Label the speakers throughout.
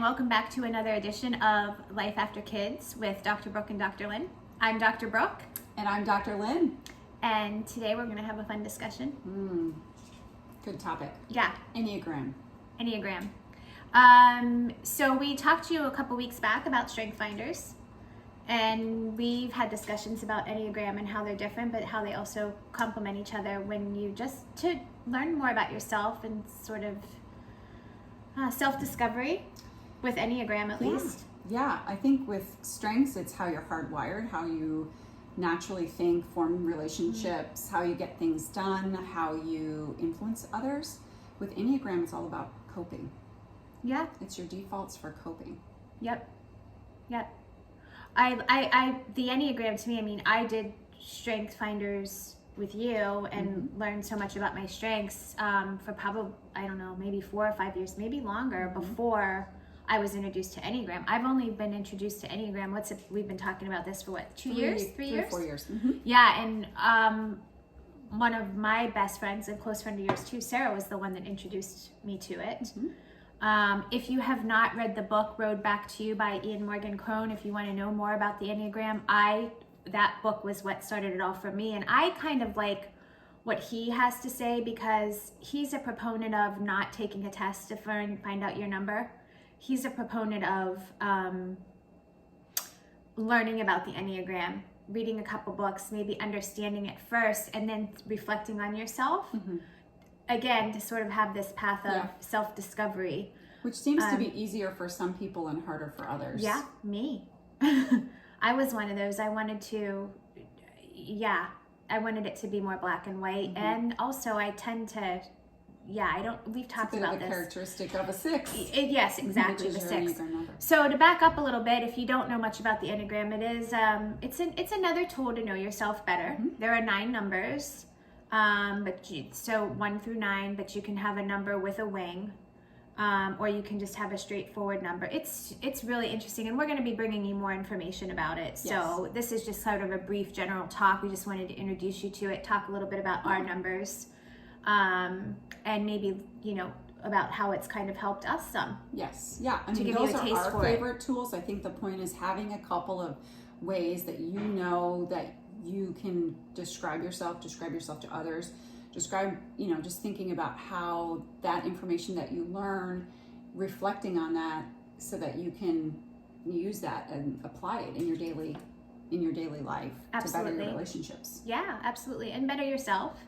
Speaker 1: and welcome back to another edition of Life After Kids with Dr. Brooke and Dr. Lynne. I'm Dr. Brooke.
Speaker 2: And I'm Dr. Lynne.
Speaker 1: And today we're going to have a fun discussion.
Speaker 2: Good topic.
Speaker 1: Yeah.
Speaker 2: Enneagram.
Speaker 1: So we talked to you a couple weeks back about strength finders. And we've had discussions about Enneagram and how they're different, but how they also complement each other when you just to learn more about yourself and sort of self-discovery with Enneagram at least.
Speaker 2: Yeah, I think with strengths, it's how you're hardwired, how you naturally think, form relationships, how you get things done, how you influence others. With Enneagram, it's all about coping.
Speaker 1: Yeah.
Speaker 2: It's your defaults for coping.
Speaker 1: Yep. The Enneagram to me, I mean, I did strength finders with you and learned so much about my strengths for probably, I don't know, maybe 4 or 5 years, maybe longer before I was introduced to Enneagram. I've only been introduced to Enneagram. We've been talking about this for what, 2 years? 3 years?
Speaker 2: 4 years.
Speaker 1: Yeah, and one of my best friends, a close friend of yours too, Sarah, was the one that introduced me to it. If you have not read the book Road Back to You by Ian Morgan Crone, if you want to know more about the Enneagram, that book was what started it all for me. And I kind of like what he has to say because he's a proponent of not taking a test to find out your number. He's a proponent of learning about the Enneagram, reading a couple books, maybe understanding it first, and then reflecting on yourself. Again, to sort of have this path of self-discovery.
Speaker 2: Which seems to be easier for some people and harder for others.
Speaker 1: Yeah, me. I was one of those. I wanted it to be more black and white. And also I tend to, we've talked about this.
Speaker 2: It's a characteristic of a 6.
Speaker 1: Yes, exactly,
Speaker 2: which is
Speaker 1: the
Speaker 2: your
Speaker 1: 6.
Speaker 2: Enneagram number. So
Speaker 1: So to back up a little bit, if you don't know much about the Enneagram, it is, it's another tool to know yourself better. There are 9 numbers. So 1 through 9, but you can have a number with a wing, or you can just have a straightforward number. It's really interesting, and we're going to be bringing you more information about it. So this is just sort of a brief general talk. We just wanted to introduce you to it, talk a little bit about our numbers, and maybe, about how it's kind of helped us some.
Speaker 2: Yes. Yeah. I mean,
Speaker 1: give
Speaker 2: those
Speaker 1: you a
Speaker 2: are
Speaker 1: taste
Speaker 2: our
Speaker 1: for it.
Speaker 2: favorite tools. I think the point is having a couple of ways that that you can describe yourself to others, just thinking about how that information that you learn, reflecting on that so that you can use that and apply it in your daily life to better your relationships.
Speaker 1: Yeah, absolutely. And better yourself.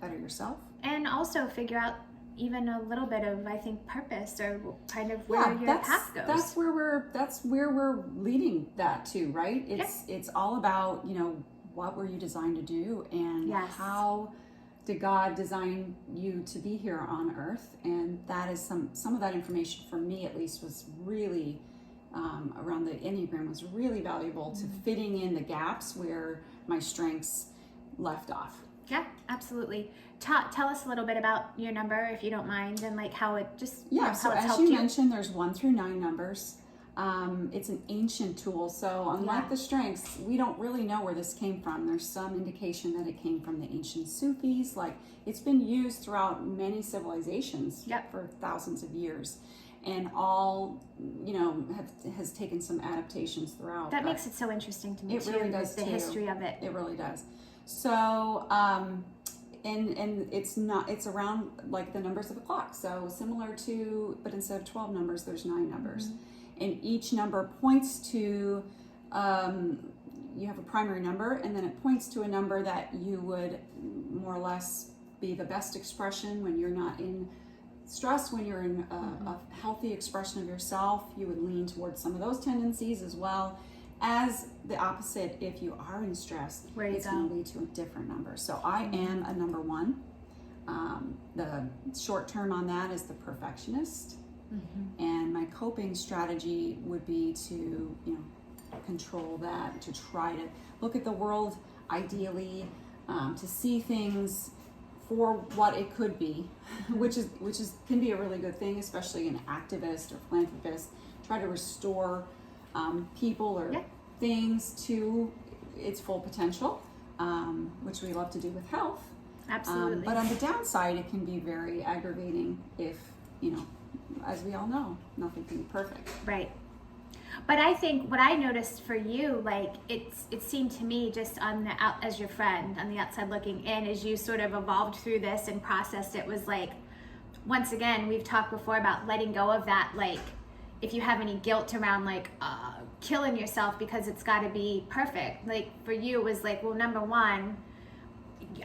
Speaker 1: And also figure out even a little bit of, I think, purpose or kind of where your path goes.
Speaker 2: That's where we're leading that to, right? It's all about, what were you designed to do, and how did God design you to be here on earth? And that is some of that information for me, at least, was really around the Enneagram was really valuable to fitting in the gaps where my strengths left off.
Speaker 1: Yeah, absolutely. Tell us a little bit about your number, if you don't mind, and like how it just
Speaker 2: so as you mentioned, there's 1 through 9 numbers. It's an ancient tool, so unlike the strengths, we don't really know where this came from. There's some indication that it came from the ancient Sufis. Like, it's been used throughout many civilizations for thousands of years, and all has taken some adaptations throughout.
Speaker 1: That makes it so interesting to me.
Speaker 2: It really does.
Speaker 1: The history of it.
Speaker 2: It really does. So and it's around like the numbers of a clock, so similar to, but instead of 12 numbers, there's 9 numbers. And each number points to, you have a primary number, and then it points to a number that you would more or less be the best expression when you're not in stress, when you're in a healthy expression of yourself. You would lean towards some of those tendencies, as well as the opposite. If you are in stress, it's going to lead to a different number. So I am a number 1. The short term on that is the perfectionist. And my coping strategy would be to, control that, to try to look at the world ideally, to see things for what it could be, which can be a really good thing, especially an activist or philanthropist. Try to restore people or things to its full potential, which we love to do with health.
Speaker 1: Absolutely.
Speaker 2: But on the downside, it can be very aggravating if as we all know, nothing can be perfect.
Speaker 1: Right. But I think what I noticed for you, like it seemed to me just on the out as your friend on the outside looking in, as you sort of evolved through this and processed it, was like, once again, we've talked before about letting go of that, like if you have any guilt around like killing yourself because it's got to be perfect. Like for you, it was like, well, number one,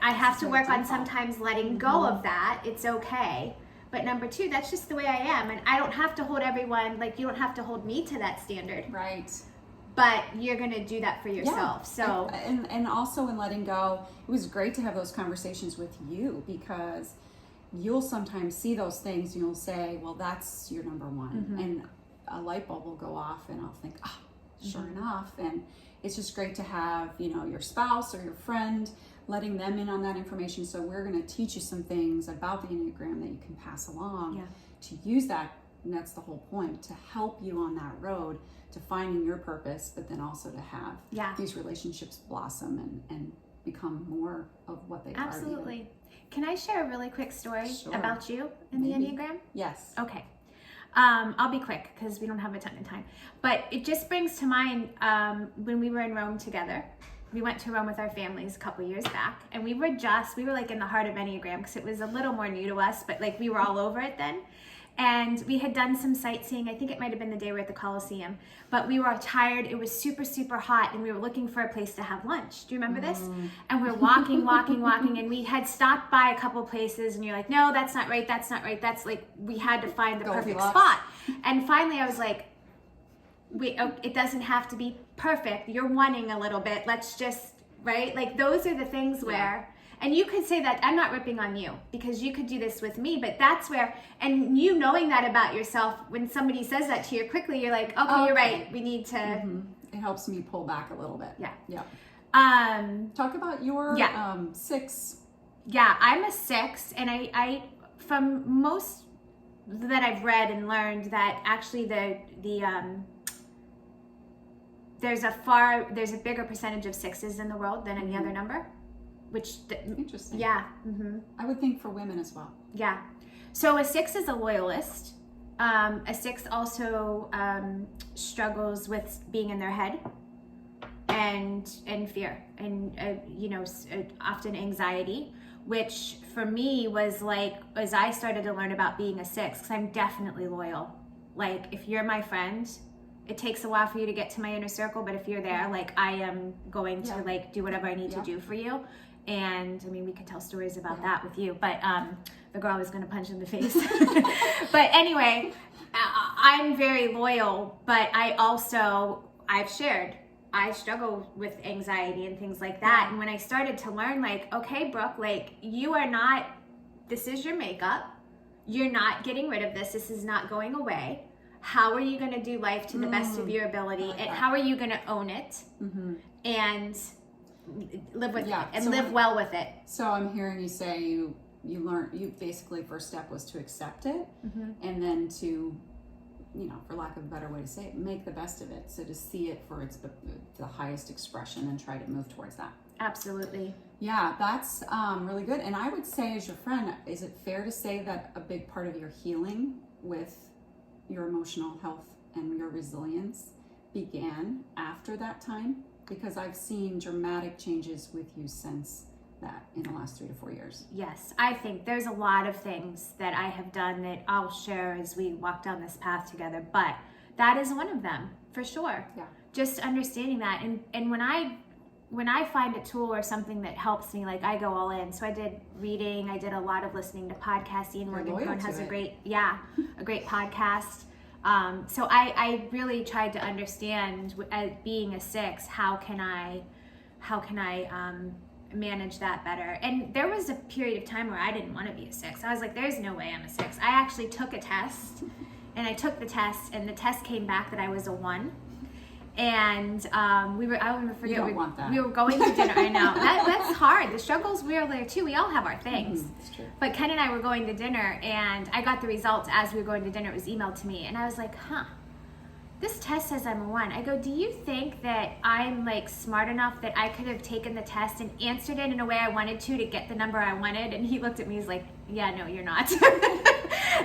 Speaker 1: I have to work on sometimes letting go of that. It's okay. But number two, that's just the way I am. And I don't have to hold everyone, like you don't have to hold me to that standard.
Speaker 2: Right.
Speaker 1: But you're going to do that for yourself. So
Speaker 2: and also in letting go, it was great to have those conversations with you, because you'll sometimes see those things and you'll say, well, that's your number one. And a light bulb will go off and I'll think, oh, sure enough. And it's just great to have, you know, your spouse or your friend letting them in on that information. So we're going to teach you some things about the Enneagram that you can pass along to use that. And that's the whole point, to help you on that road to finding your purpose, but then also to have these relationships blossom and become more of what they are.
Speaker 1: Absolutely. Can I share a really quick story about you in the Enneagram?
Speaker 2: Yes.
Speaker 1: Okay. I'll be quick because we don't have a ton of time. But it just brings to mind when we were in Rome together. We went to Rome with our families a couple years back, and we were like in the heart of Enneagram because it was a little more new to us, but like we were all over it then. And we had done some sightseeing. I think it might have been the day we were at the Colosseum, but we were tired. It was super, super hot, and we were looking for a place to have lunch. Do you remember this? And we were walking, and we had stopped by a couple places, and you're like, no, that's not right. That's not right. That's like, we had to find the perfect spot. And finally I was like, it doesn't have to be perfect. You're wanting a little bit. Let's just, right? Like those are the things where, and you could say that, I'm not ripping on you because you could do this with me, but that's where, and you knowing that about yourself, when somebody says that to you quickly, you're like, okay, you're right. We need to.
Speaker 2: It helps me pull back a little bit.
Speaker 1: Yeah.
Speaker 2: Talk about your 6.
Speaker 1: Yeah, I'm a 6, and I from most that I've read and learned that actually there's a bigger percentage of 6s in the world than any other number, which
Speaker 2: interesting.
Speaker 1: Yeah.
Speaker 2: I would think for women as well.
Speaker 1: Yeah. So a 6 is a loyalist. A 6 also struggles with being in their head and fear and often anxiety, which for me was like, as I started to learn about being a 6, because I'm definitely loyal. Like if you're my friend, it takes a while for you to get to my inner circle, but if you're there, like I am going to like do whatever I need to do for you. And I mean, we could tell stories about that with you, but the girl was going to punch in the face. But anyway, I'm very loyal, but I struggle with anxiety and things like that. And when I started to learn, like, okay, Brooke, like this is your makeup. You're not getting rid of this. This is not going away. How are you going to do life to the best of your ability? And how are you going to own it and live with it and live well with it?
Speaker 2: So I'm hearing you say you basically first step was to accept it and then to, for lack of a better way to say it, make the best of it. So to see it for the highest expression and try to move towards that.
Speaker 1: Absolutely.
Speaker 2: Yeah, that's really good. And I would say, as your friend, is it fair to say that a big part of your healing with your emotional health and your resilience began after that time? Because I've seen dramatic changes with you since that in the last 3 to 4 years.
Speaker 1: Yes, I think there's a lot of things that I have done that I'll share as we walk down this path together, but that is one of them for sure.
Speaker 2: Yeah.
Speaker 1: Just understanding that, and when I find a tool or something that helps me, like I go all in. So I did reading, I did a lot of listening to podcasts. Ian Morgan has a great podcast. So I really tried to understand, being a 6, how can I manage that better. And there was a period of time where I didn't want to be a 6. I was like, there's no way I'm a 6. I actually took a test, and the test came back that I was a 1. And I'll never forget, we were going to dinner. I know that's hard. The struggles, we are there too. We all have our things.
Speaker 2: That's true.
Speaker 1: But Ken and I were going to dinner, and I got the results as we were going to dinner. It was emailed to me, and I was like, this test says I'm a 1. I go, do you think that I'm like smart enough that I could have taken the test and answered it in a way I wanted to get the number I wanted? And he looked at me, he's like, yeah, no, you're not.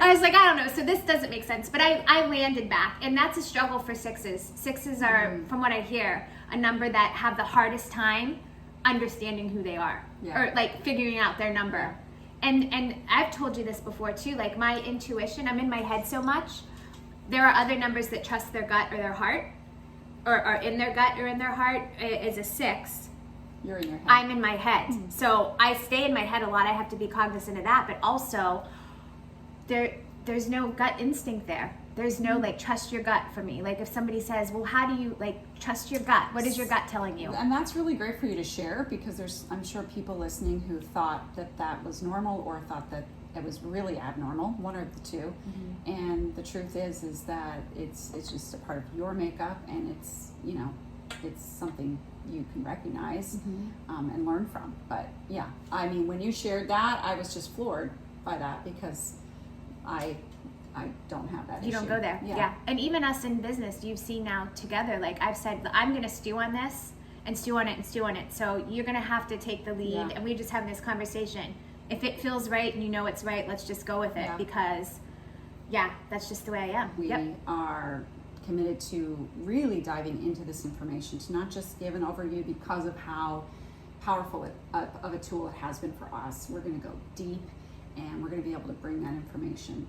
Speaker 1: I was like, I don't know. So this doesn't make sense. But I landed back. And that's a struggle for sixes. Sixes are, from what I hear, a number that have the hardest time understanding who they are.
Speaker 2: Yeah.
Speaker 1: Or like figuring out their number. And I've told you this before too. Like my intuition, I'm in my head so much. There are other numbers that trust their gut or their heart. Or are in their gut or in their heart. Is a 6.
Speaker 2: You're in your head.
Speaker 1: I'm in my head. So I stay in my head a lot. I have to be cognizant of that. But also, there's no gut instinct there. There's no like trust your gut for me. Like if somebody says, well, how do you like trust your gut? What is your gut telling you?
Speaker 2: And that's really great for you to share, because there's, I'm sure, people listening who thought that was normal or thought that it was really abnormal, one or the two. And the truth is that it's just a part of your makeup, and it's, you know, it's something you can recognize and learn from. But yeah, I mean, when you shared that, I was just floored by that, because I don't have that issue.
Speaker 1: You don't go there. Yeah. And even us in business, you've seen now together, like I've said, I'm going to stew on this and stew on it and stew on it. So you're going to have to take the lead. And we just have this conversation. If it feels right and you know it's right, let's just go with it, because that's just the way I am.
Speaker 2: We are committed to really diving into this information, to not just give an overview because of how powerful of a tool it has been for us. We're going to go deep, and we're going to be able to bring that information.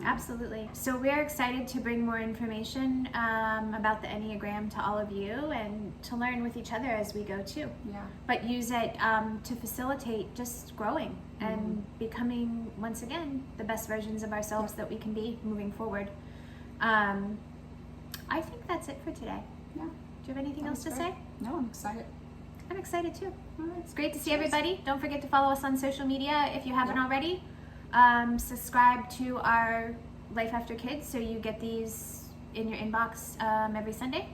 Speaker 1: Absolutely. So we're excited to bring more information about the Enneagram to all of you, and to learn with each other as we go too.
Speaker 2: Yeah.
Speaker 1: But use it to facilitate just growing and becoming, once again, the best versions of ourselves that we can be moving forward. I think that's it for today.
Speaker 2: Yeah.
Speaker 1: Do you have anything else to say?
Speaker 2: No, I'm excited.
Speaker 1: I'm excited too.
Speaker 2: All right.
Speaker 1: It's great to see everybody. Don't forget to follow us on social media if you haven't already. Subscribe to our Life After Kids so you get these in your inbox every Sunday.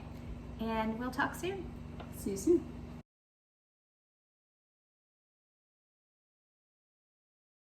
Speaker 1: And we'll talk soon.
Speaker 2: See you soon.